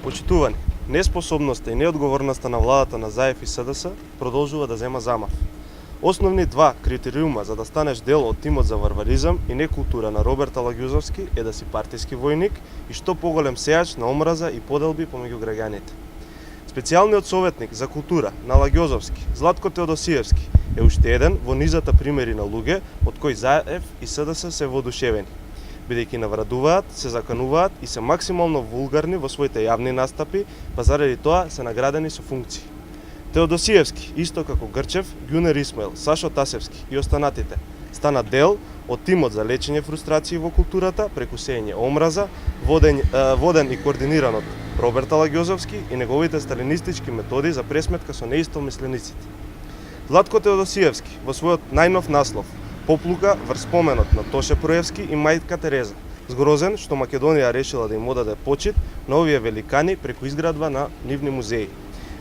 Почитувани, неспособноста и неодговорноста на владата на ЗАЕФ и СДС продолжува да зема замав. Основни два критериума за да станеш дел од тимот за варваризам и некултура на Роберт Алагјузовски е да си партиски војник и што поголем сејач на омраза и поделби помеѓу граѓаните. Специјалниот советник за култура на Алагјузовски, Златко Теодосиевски, е уште еден во низата примери на луѓе од кои ЗАЕФ и СДС се воодушевени, бидејќи наврадуваат, се закануваат и се максимално вулгарни во своите јавни настапи, па заради тоа се наградени со функции. Теодосиевски, исто како Грчев, Ѓунер Исмаил, Сашо Тасевски и останатите, стана дел од тимот за лечење фрустрации во културата преку сеење омраза, воден и координиран од Роберт Алагјузовски и неговите сталинистички методи за пресметка со неистомислениците. Златко Теодосиевски во својот најнов наслов поплука врз споменот на Тоше Проевски и мајка Тереза, згрозен што Македонија решила да им одаде почит на овие великани преку изградба на нивни музеи.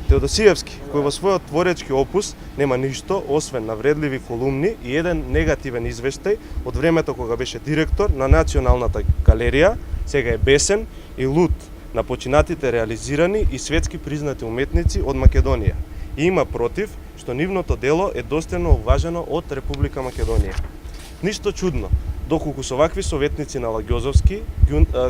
Теодосиевски, кој во својот творечки опус нема ништо освен навредливи колумни и еден негативен извештај од времето кога беше директор на Националната галерија, сега е бесен и лут на починатите реализирани и светски признати уметници од Македонија и има против што нивното дело е достојно уважено од Република Македонија. Ништо чудно, доколку со вакви советници на Алагјузовски,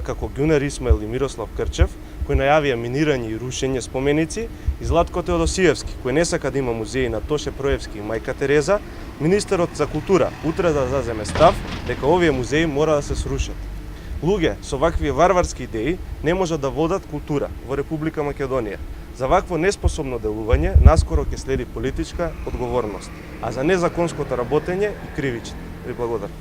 како Ѓунер Исмаил и Мирослав Крчев, кои најавија минирање и рушење споменици, и Златко Теодосиевски, кој не сака да има музеи на Тоше Проевски и мајка Тереза, министерот за култура утре да заземе став дека овие музеи мора да се срушат. Луѓе со вакви варварски идеи не можат да водат култура во Република Македонија. За вакво неспособно делување наскоро ќе следи политичка одговорност, а за незаконското работење и кривични. Ви благодарам.